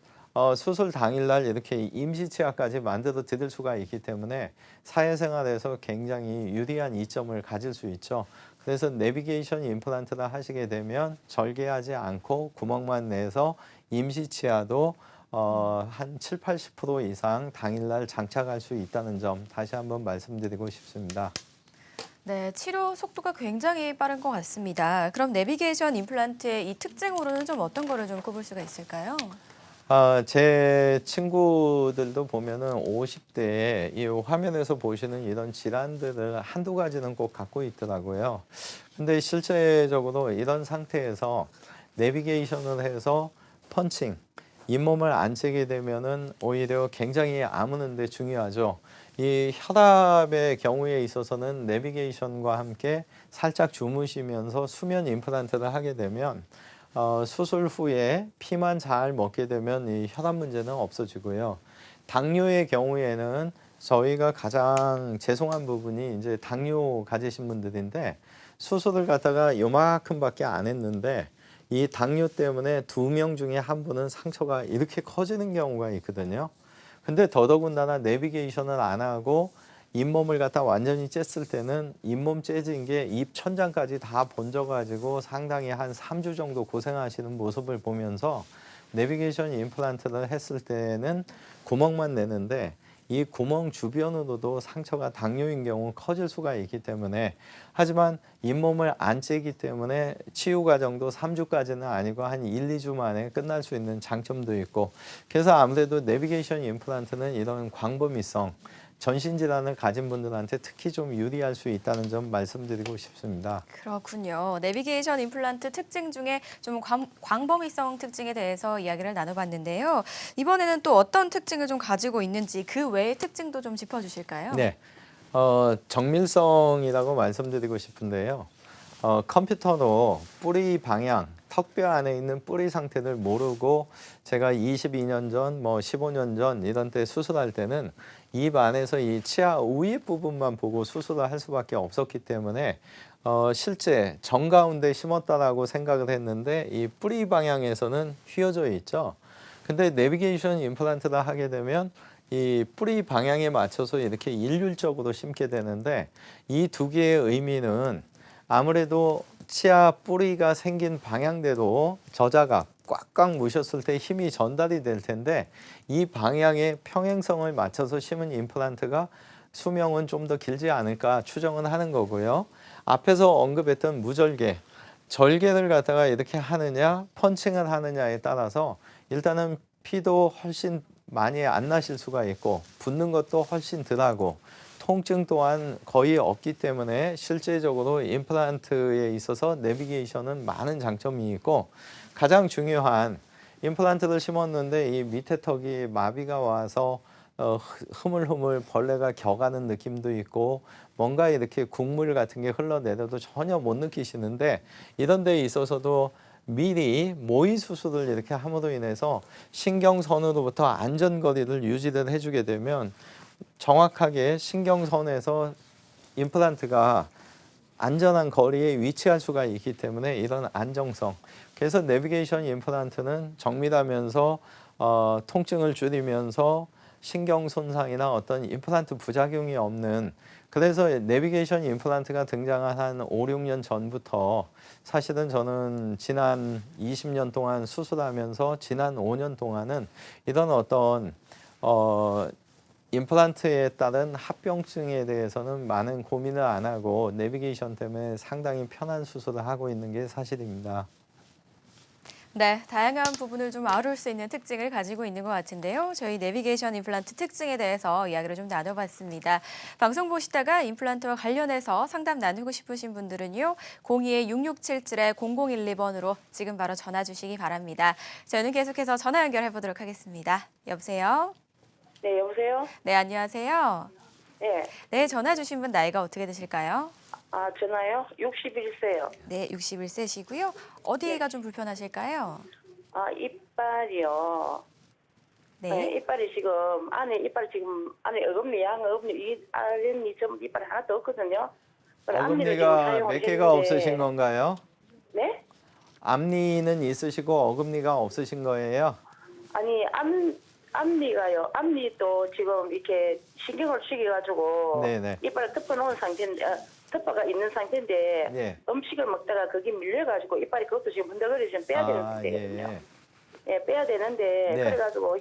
S2: 수술 당일날 이렇게 임시치아까지 만들어 드릴 수가 있기 때문에 사회생활에서 굉장히 유리한 이점을 가질 수 있죠. 그래서 내비게이션 임플란트를 하시게 되면 절개하지 않고 구멍만 내서 임시치아도 한 7, 80% 이상 당일날 장착할 수 있다는 점 다시 한번 말씀드리고 싶습니다.
S1: 네, 치료 속도가 굉장히 빠른 것 같습니다. 그럼 내비게이션 임플란트의 이 특징으로는 좀 어떤 거를 좀 꼽을 수가 있을까요?
S2: 제 친구들도 보면은 50대에 이 화면에서 보시는 이런 질환들을 한두 가지는 꼭 갖고 있더라고요. 근데 실제적으로 이런 상태에서 내비게이션을 해서 펀칭, 잇몸을 안 째게 되면은 오히려 굉장히 아무는 데 중요하죠. 이 혈압의 경우에 있어서는 내비게이션과 함께 살짝 주무시면서 수면 임플란트를 하게 되면 수술 후에 피만 잘 먹게 되면 이 혈압 문제는 없어지고요. 당뇨의 경우에는 저희가 가장 죄송한 부분이 이제 당뇨 가지신 분들인데 수술을 갖다가 요만큼밖에 안 했는데 이 당뇨 때문에 2명 중에 한 분은 상처가 이렇게 커지는 경우가 있거든요. 근데 더더군다나 내비게이션을 안 하고 잇몸을 갖다 완전히 쬐을 때는 잇몸 째진 게 입 천장까지 다 번져가지고 상당히 한 3주 정도 고생하시는 모습을 보면서 내비게이션 임플란트를 했을 때는 구멍만 내는데 이 구멍 주변으로도 상처가 당뇨인 경우 커질 수가 있기 때문에, 하지만 잇몸을 안 째기 때문에 치유 과정도 3주까지는 아니고 한 1, 2주 만에 끝날 수 있는 장점도 있고, 그래서 아무래도 내비게이션 임플란트는 이런 광범위성 전신질환을 가진 분들한테 특히 좀 유리할 수 있다는 점 말씀드리고 싶습니다.
S1: 그렇군요. 내비게이션 임플란트 특징 중에 좀 광범위성 특징에 대해서 이야기를 나눠봤는데요. 이번에는 또 어떤 특징을 좀 가지고 있는지 그 외의 특징도 좀 짚어주실까요?
S2: 네, 정밀성이라고 말씀드리고 싶은데요. 컴퓨터로 뿌리 방향, 턱뼈 안에 있는 뿌리 상태를 모르고 제가 22년 전, 뭐 15년 전 이런 때 수술할 때는 입 안에서 이 치아 위에 부분만 보고 수술을 할 수밖에 없었기 때문에 실제 정 가운데 심었다라고 생각을 했는데 이 뿌리 방향에서는 휘어져 있죠. 근데 내비게이션 임플란트를 하게 되면 이 뿌리 방향에 맞춰서 이렇게 일률적으로 심게 되는데, 이 두 개의 의미는 아무래도 치아 뿌리가 생긴 방향대로 저자각 꽉꽉 무셨을 때 힘이 전달이 될 텐데 이 방향의 평행성을 맞춰서 심은 임플란트가 수명은 좀 더 길지 않을까 추정은 하는 거고요. 앞에서 언급했던 무절개, 절개를 갖다가 이렇게 하느냐 펀칭을 하느냐에 따라서 일단은 피도 훨씬 많이 안 나실 수가 있고 붓는 것도 훨씬 덜하고 통증 또한 거의 없기 때문에 실제적으로 임플란트에 있어서 내비게이션은 많은 장점이 있고, 가장 중요한 임플란트를 심었는데 이 밑에 턱이 마비가 와서 흐물흐물 벌레가 겨가는 느낌도 있고 뭔가 이렇게 국물 같은 게 흘러내려도 전혀 못 느끼시는데 이런 데 있어서도 미리 모의 수술을 이렇게 함으로 인해서 신경선으로부터 안전거리를 유지를 해주게 되면 정확하게 신경선에서 임플란트가 안전한 거리에 위치할 수가 있기 때문에 이런 안정성. 그래서 내비게이션 임플란트는 정밀하면서 통증을 줄이면서 신경 손상이나 어떤 임플란트 부작용이 없는, 그래서 내비게이션 임플란트가 등장한 한 5, 6년 전부터 사실은 저는 지난 20년 동안 수술하면서 지난 5년 동안은 이런 어떤 임플란트에 따른 합병증에 대해서는 많은 고민을 안 하고 내비게이션 때문에 상당히 편한 수술을 하고 있는 게 사실입니다.
S1: 네, 다양한 부분을 좀 아울 수 있는 특징을 가지고 있는 것 같은데요. 저희 내비게이션 임플란트 특징에 대해서 이야기를 좀 나눠봤습니다. 방송 보시다가 임플란트와 관련해서 상담 나누고 싶으신 분들은요. 02-6677-0012번으로 지금 바로 전화 주시기 바랍니다. 저희는 계속해서 전화 연결해 보도록 하겠습니다. 여보세요?
S4: 네, 여보세요?
S1: 네, 안녕하세요.
S4: 네.
S1: 네, 전화 주신 분 나이가 어떻게 되실까요?
S4: 아, 전화요? 61세요.
S1: 네, 61세시고요. 어디가 좀 불편하실까요?
S4: 아, 이빨이요.
S1: 네.
S4: 네, 이빨이 지금, 이빨이 지금, 안에 어금니, 양어금니, 아랫니 좀 이빨이 하나도 없거든요.
S2: 어금니가 몇 개가 없으신 건가요?
S4: 네?
S2: 앞니는 있으시고 어금니가 없으신 거예요?
S4: 아니, 앞니가요. 앞니도 지금 이렇게 신경을 죽여가지고
S2: 네네.
S4: 이빨을 덮어놓은 상태인데, 덮어가 있는 상태인데
S2: 네.
S4: 음식을 먹다가 거기 밀려가지고 이빨이 그것도 지금 흔들거리 좀 빼야 되는 상태거든요. 예, 빼야 되는데
S2: 네.
S4: 그래가지고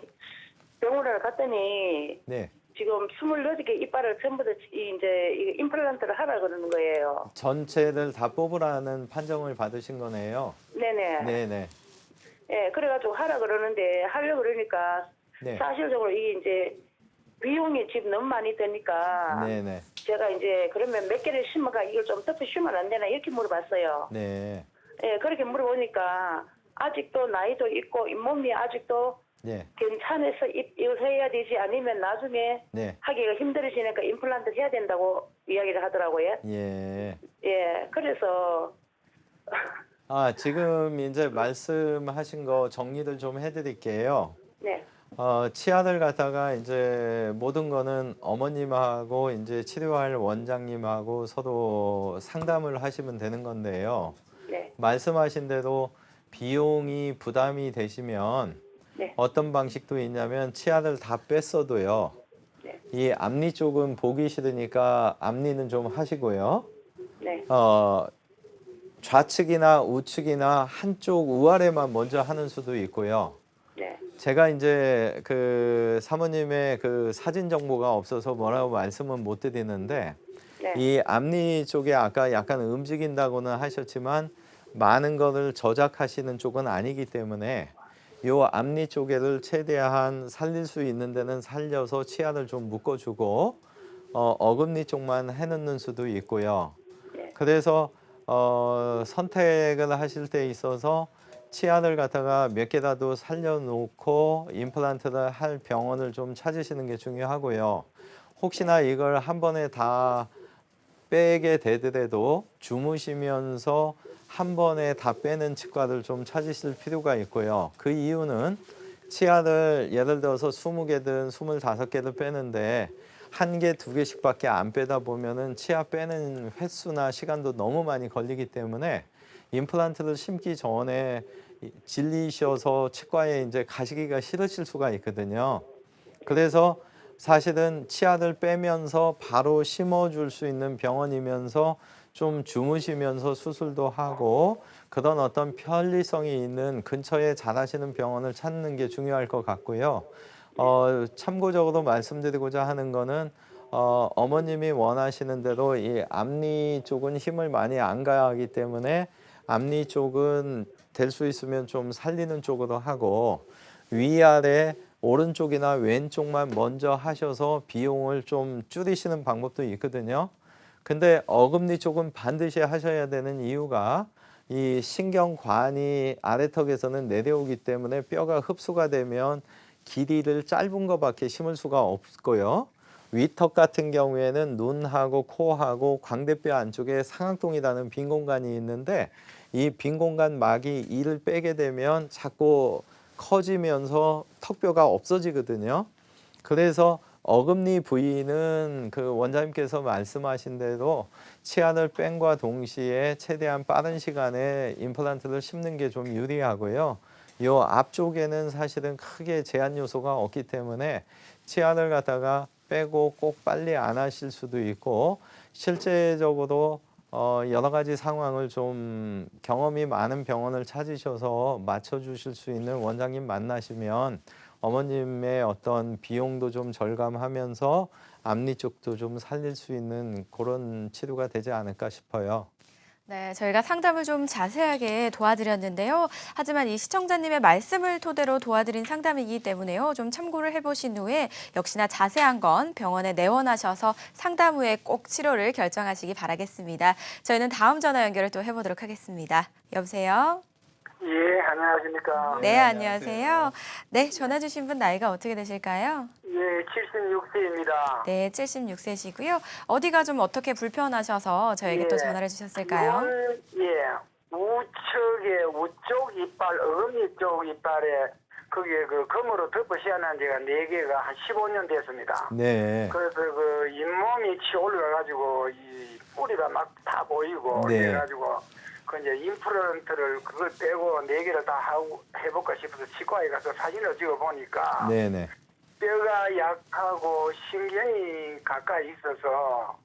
S4: 병원을 갔더니
S2: 네.
S4: 지금 28개 이빨을 전부 다 이제 임플란트를 하라 그러는 거예요.
S2: 전체를 다 뽑으라는 판정을 받으신 거네요.
S4: 네네.
S2: 네네.
S4: 예, 그래가지고 하라 그러는데 하려고 그러니까
S2: 네.
S4: 사실적으로 이게 이제 비용이 지금 너무 많이 드니까
S2: 네네.
S4: 제가 이제 그러면 몇 개를 심어가 이걸 좀 덮어주면 안 되나 이렇게 물어봤어요.
S2: 네.
S4: 예, 그렇게 물어보니까 아직도 나이도 있고 잇몸이 아직도
S2: 네.
S4: 괜찮아서 이걸 해야 되지 아니면 나중에
S2: 네.
S4: 하기가 힘들어지니까 임플란트 해야 된다고 이야기를 하더라고요.
S2: 예.
S4: 예, 그래서
S2: 지금 이제 말씀하신 거 정리를 좀 해드릴게요.
S4: 네,
S2: 치아를 갖다가 이제 모든 거는 어머님하고 이제 치료할 원장님하고 서로 상담을 하시면 되는 건데요.
S4: 네,
S2: 말씀하신 대로 비용이 부담이 되시면
S4: 네,
S2: 어떤 방식도 있냐면 치아를 다 뺐어도요.
S4: 네,
S2: 이 앞니 쪽은 보기 싫으니까 앞니는 좀 하시고요.
S4: 네,
S2: 좌측이나 우측이나 한쪽 우아래만 먼저 하는 수도 있고요.
S4: 네,
S2: 제가 이제 그 사모님의 그 사진 정보가 없어서 뭐라고 말씀은 못 드리는데
S4: 네,
S2: 이 앞니 쪽에 아까 약간 움직인다고는 하셨지만 많은 거를 저작하시는 쪽은 아니기 때문에 요 앞니 쪽에를 최대한 살릴 수 있는 데는 살려서 치아를 좀 묶어주고 어금니 쪽만 해놓는 수도 있고요.
S4: 네.
S2: 그래서 선택을 하실 때 있어서 치아를 갖다가 몇 개라도 살려놓고 임플란트를 할 병원을 좀 찾으시는 게 중요하고요. 혹시나 이걸 한 번에 다 빼게 되더라도 주무시면서 한 번에 다 빼는 치과를 좀 찾으실 필요가 있고요. 그 이유는 치아를 예를 들어서 20개든 25개를 빼는데 1개, 2개씩밖에 안 빼다 보면은 치아 빼는 횟수나 시간도 너무 많이 걸리기 때문에 임플란트를 심기 전에 질리셔서 치과에 이제 가시기가 싫으실 수가 있거든요. 그래서 사실은 치아를 빼면서 바로 심어줄 수 있는 병원이면서 좀 주무시면서 수술도 하고 그런 어떤 편리성이 있는 근처에 잘하시는 병원을 찾는 게 중요할 것 같고요. 참고적으로 말씀드리고자 하는 거는 어머님이 원하시는 대로 이 앞니 쪽은 힘을 많이 안 가하기 때문에 앞니 쪽은 될 수 있으면 좀 살리는 쪽으로 하고 위아래 오른쪽이나 왼쪽만 먼저 하셔서 비용을 좀 줄이시는 방법도 있거든요. 근데 어금니 쪽은 반드시 하셔야 되는 이유가 이 신경관이 아래턱에서는 내려오기 때문에 뼈가 흡수가 되면 길이를 짧은 것밖에 심을 수가 없고요. 위턱 같은 경우에는 눈하고 코하고 광대뼈 안쪽에 상악동이라는 빈 공간이 있는데 이 빈 공간 막이 이를 빼게 되면 자꾸 커지면서 턱뼈가 없어지거든요. 그래서 어금니 부위는 그 원장님께서 말씀하신 대로 치아를 뺀과 동시에 최대한 빠른 시간에 임플란트를 심는 게 좀 유리하고요. 요 앞쪽에는 사실은 크게 제한 요소가 없기 때문에 치아를 갖다가 빼고 꼭 빨리 안 하실 수도 있고 실제적으로 여러 가지 상황을 좀 경험이 많은 병원을 찾으셔서 맞춰주실 수 있는 원장님 만나시면 어머님의 어떤 비용도 좀 절감하면서 앞니 쪽도 좀 살릴 수 있는 그런 치료가 되지 않을까 싶어요.
S1: 네, 저희가 상담을 좀 자세하게 도와드렸는데요. 하지만 이 시청자님의 말씀을 토대로 도와드린 상담이기 때문에요. 좀 참고를 해보신 후에 역시나 자세한 건 병원에 내원하셔서 상담 후에 꼭 치료를 결정하시기 바라겠습니다. 저희는 다음 전화 연결을 또 해보도록 하겠습니다. 여보세요?
S3: 예, 안녕하십니까.
S1: 네, 안녕하세요. 네, 전화 주신 분 나이가 어떻게 되실까요?
S3: 예, 76세입니다.
S1: 네, 76세시고요. 어디가 좀 어떻게 불편하셔서 저에게 또 전화를 주셨을까요?
S3: 예, 우측에 우쪽 이빨, 어금니 쪽 이빨에 거기에 그 검으로 덮어 씌어난 지가 4개가 한 15년 됐습니다.
S2: 네.
S3: 그래서 그 잇몸이 치 올라가지고 이 뿌리가 막 다 보이고
S2: 네.
S3: 그래가지고 그 이제 임플란트를 그걸 빼고 4개를 다 하고 해볼까 싶어서 치과에 가서 사진을 찍어 보니까
S2: 네네.
S3: 뼈가 약하고 신경이 가까이 있어서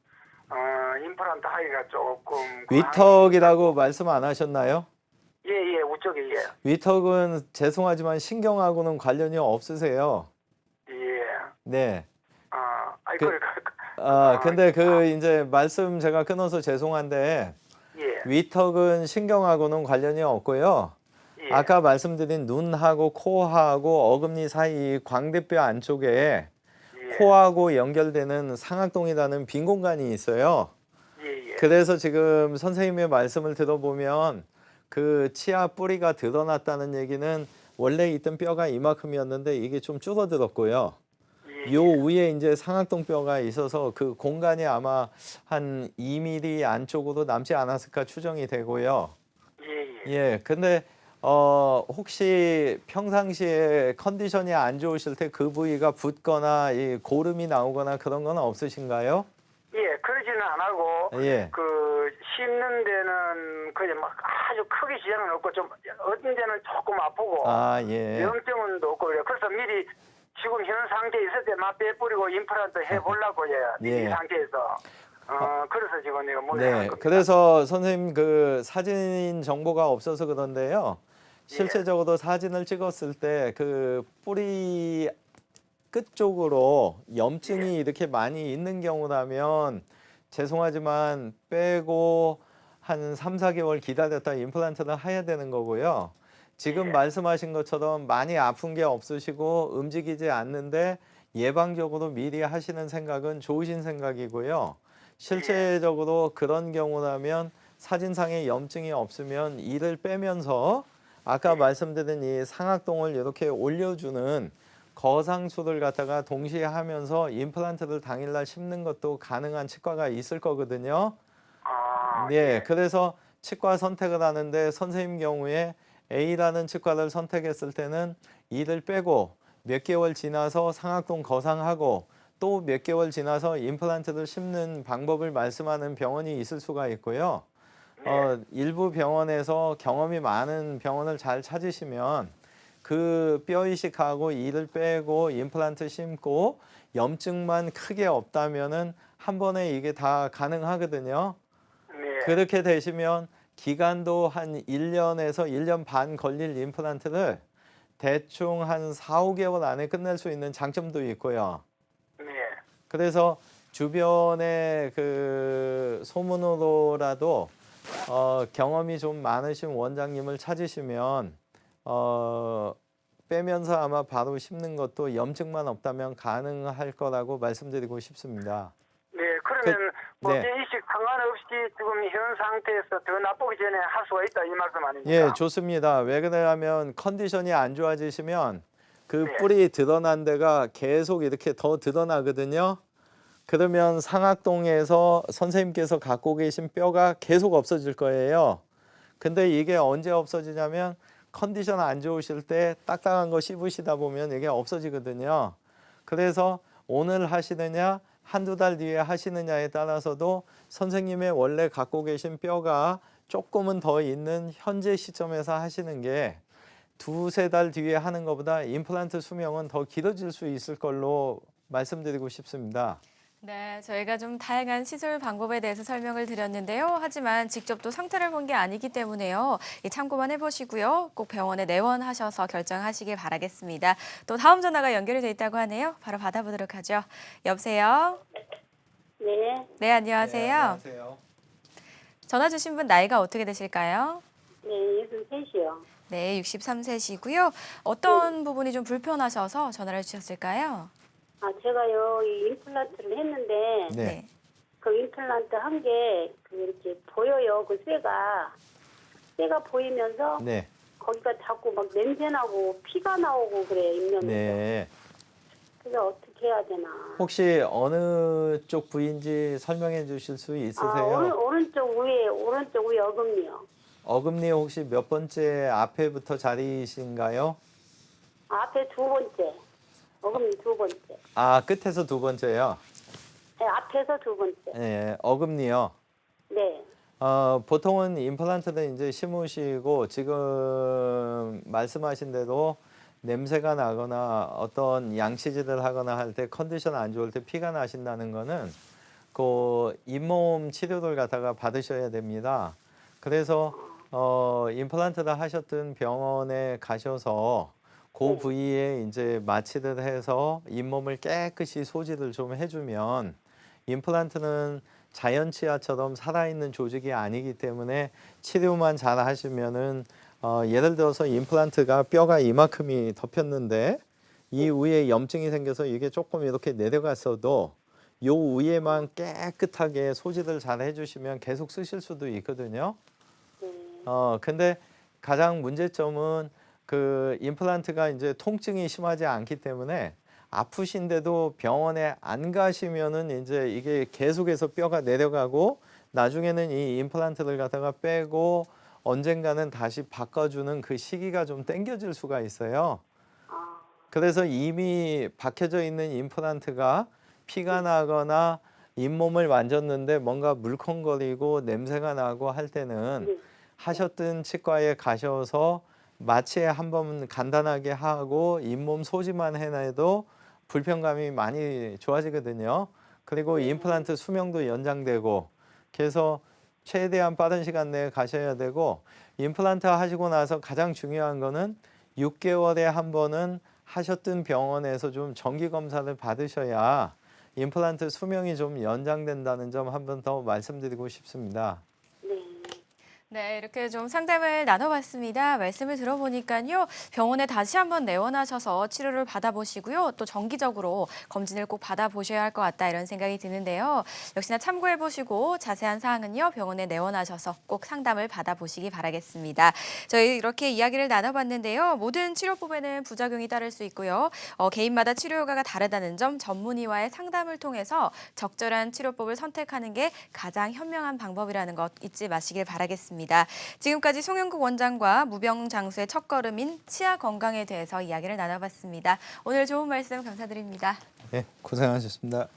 S3: 임플란트 하기가 조금
S2: 위턱이라고 말씀 안 하셨나요?
S3: 예예 우쪽에 예.
S2: 위턱은 죄송하지만 신경하고는 관련이 없으세요.
S3: 예.
S2: 네.
S3: 아이
S2: 그-
S3: 그래.
S2: 근데 그 이제 말씀 제가 끊어서 죄송한데
S3: 예.
S2: 위턱은 신경하고는 관련이 없고요.
S3: 예.
S2: 아까 말씀드린 눈하고 코하고 어금니 사이 광대뼈 안쪽에
S3: 예.
S2: 코하고 연결되는 상악동이라는 빈 공간이 있어요.
S3: 예.
S2: 그래서 지금 선생님의 말씀을 들어보면 그 치아 뿌리가 드러났다는 얘기는 원래 있던 뼈가 이만큼이었는데 이게 좀 줄어들었고요.
S3: 예.
S2: 요 위에 이제 상악동 뼈가 있어서 그 공간이 아마 한 2mm 안쪽으로 남지 않았을까 추정이 되고요.
S3: 예.
S2: 예, 근데 혹시 평상시에 컨디션이 안 좋으실 때 그 부위가 붓거나 이 고름이 나오거나 그런 건 없으신가요?
S3: 예. 그러지는 안 하고
S2: 예.
S3: 그 씹는 데는 그냥 막 아주 크게 지장은 없고 좀 어떤 데는 조금 아프고
S2: 아, 예.
S3: 염증은 없고 그래요. 그래서 미리 지금 현 상태에 있을 때 막 빼뿌리고 임플란트 해보려고요.
S2: 예.
S3: 이 상태에서. 그래서 지금 내가 몰래
S2: 네,
S3: 한 겁니다.
S2: 그래서 선생님 그 사진 정보가 없어서 그런데요. 실제적으로 사진을 찍었을 때 그 뿌리 끝 쪽으로 염증이 이렇게 많이 있는 경우라면 죄송하지만 빼고 한 3, 4개월 기다렸다 임플란트를 해야 되는 거고요. 지금 말씀하신 것처럼 많이 아픈 게 없으시고 움직이지 않는데 예방적으로 미리 하시는 생각은 좋으신 생각이고요. 실제적으로 그런 경우라면 사진상에 염증이 없으면 이를 빼면서 아까 말씀드린 이 상악동을 이렇게 올려주는 거상술을 갖다가 동시에 하면서 임플란트를 당일날 심는 것도 가능한 치과가 있을 거거든요. 네, 그래서 치과 선택을 하는데 선생님 경우에 A라는 치과를 선택했을 때는 이를 빼고 몇 개월 지나서 상악동 거상하고 또 몇 개월 지나서 임플란트를 심는 방법을 말씀하는 병원이 있을 수가 있고요. 일부 병원에서 경험이 많은 병원을 잘 찾으시면 그 뼈 이식하고 이를 빼고 임플란트 심고 염증만 크게 없다면은 한 번에 이게 다 가능하거든요.
S3: 네.
S2: 그렇게 되시면 기간도 한 1년에서 1년 반 걸릴 임플란트를 대충 한 4, 5개월 안에 끝낼 수 있는 장점도 있고요.
S3: 네.
S2: 그래서 주변에 그 소문으로라도 경험이 좀 많으신 원장님을 찾으시면 빼면서 아마 바로 심는 것도 염증만 없다면 가능할 거라고 말씀드리고 싶습니다.
S3: 네, 그러면 뭐
S2: 네.
S3: 이식 상관없이 지금 현 상태에서 더 나쁘기 전에 할 수가 있다 이 말씀 아닙니까?
S2: 예, 좋습니다. 왜 그러냐면 컨디션이 안 좋아지시면 그
S3: 네.
S2: 뿔이 드러난 데가 계속 이렇게 더 드러나거든요. 그러면 상악동에서 선생님께서 갖고 계신 뼈가 계속 없어질 거예요. 근데 이게 언제 없어지냐면 컨디션 안 좋으실 때 딱딱한 거 씹으시다 보면 이게 없어지거든요. 그래서 오늘 하시느냐 한두 달 뒤에 하시느냐에 따라서도 선생님의 원래 갖고 계신 뼈가 조금은 더 있는 현재 시점에서 하시는 게 두세 달 뒤에 하는 것보다 임플란트 수명은 더 길어질 수 있을 걸로 말씀드리고 싶습니다.
S1: 네, 저희가 좀 다양한 시술 방법에 대해서 설명을 드렸는데요. 하지만 직접 또 상태를 본 게 아니기 때문에요. 참고만 해보시고요. 꼭 병원에 내원하셔서 결정하시길 바라겠습니다. 또 다음 전화가 연결이 돼 있다고 하네요. 바로 받아보도록 하죠. 여보세요?
S4: 네,
S1: 네, 안녕하세요.
S2: 안녕하세요.
S1: 전화 주신 분 나이가 어떻게 되실까요?
S4: 네, 63이요.
S1: 네, 63세시고요. 어떤 부분이 좀 불편하셔서 전화를 주셨을까요?
S4: 아, 제가요, 이 임플란트를 했는데,
S2: 네.
S4: 그 임플란트 한 게, 이렇게 보여요. 그 쇠가 보이면서,
S2: 네.
S4: 거기가 자꾸 막 냄새나고, 피가 나오고 그래요, 입면에서.
S2: 네.
S4: 그래서 어떻게 해야 되나.
S2: 혹시 어느 쪽 부위인지 설명해 주실 수 있으세요?
S4: 아, 오른쪽 위에 어금니요.
S2: 어금니 혹시 몇 번째 앞에부터 자리이신가요?
S4: 앞에 두 번째. 어금니 두 번째.
S2: 아, 끝에서 두 번째요.
S4: 네, 앞에서 두 번째.
S2: 네, 어금니요.
S4: 네.
S2: 보통은 임플란트는 이제 심으시고 지금 말씀하신 대로 냄새가 나거나 어떤 양치질을 하거나 할 때 컨디션 안 좋을 때 피가 나신다는 거는 그 잇몸 치료를 갖다가 받으셔야 됩니다. 그래서 임플란트를 하셨던 병원에 가셔서 그 부위에 이제 마취를 해서 잇몸을 깨끗이 소지를 좀 해주면 임플란트는 자연 치아처럼 살아있는 조직이 아니기 때문에 치료만 잘 하시면은 예를 들어서 임플란트가 뼈가 이만큼이 덮였는데 이 위에 염증이 생겨서 이게 조금 이렇게 내려갔어도 요 위에만 깨끗하게 소지를 잘 해주시면 계속 쓰실 수도 있거든요. 근데 가장 문제점은 그 임플란트가 이제 통증이 심하지 않기 때문에 아프신데도 병원에 안 가시면은 이제 이게 계속해서 뼈가 내려가고 나중에는 이 임플란트를 갖다가 빼고 언젠가는 다시 바꿔주는 그 시기가 좀 당겨질 수가 있어요. 그래서 이미 박혀져 있는 임플란트가 피가 나거나 잇몸을 만졌는데 뭔가 물컹거리고 냄새가 나고 할 때는 하셨던 치과에 가셔서 마취에 한번 간단하게 하고 잇몸 소지만 해놔도 불편감이 많이 좋아지거든요. 그리고 임플란트 수명도 연장되고 그래서 최대한 빠른 시간 내에 가셔야 되고 임플란트 하시고 나서 가장 중요한 거는 6개월에 한 번은 하셨던 병원에서 좀 정기 검사를 받으셔야 임플란트 수명이 좀 연장된다는 점 한 번 더 말씀드리고 싶습니다.
S1: 네, 이렇게 좀 상담을 나눠봤습니다. 말씀을 들어보니까요. 병원에 다시 한번 내원하셔서 치료를 받아보시고요. 또 정기적으로 검진을 꼭 받아보셔야 할 것 같다 이런 생각이 드는데요. 역시나 참고해보시고 자세한 사항은요. 병원에 내원하셔서 꼭 상담을 받아보시기 바라겠습니다. 저희 이렇게 이야기를 나눠봤는데요. 모든 치료법에는 부작용이 따를 수 있고요. 개인마다 치료 효과가 다르다는 점 전문의와의 상담을 통해서 적절한 치료법을 선택하는 게 가장 현명한 방법이라는 것 잊지 마시길 바라겠습니다. 지금까지 송영국 원장과 무병장수의 첫걸음인 치아 건강에 대해서 이야기를 나눠봤습니다. 오늘 좋은 말씀 감사드립니다.
S2: 네, 고생하셨습니다.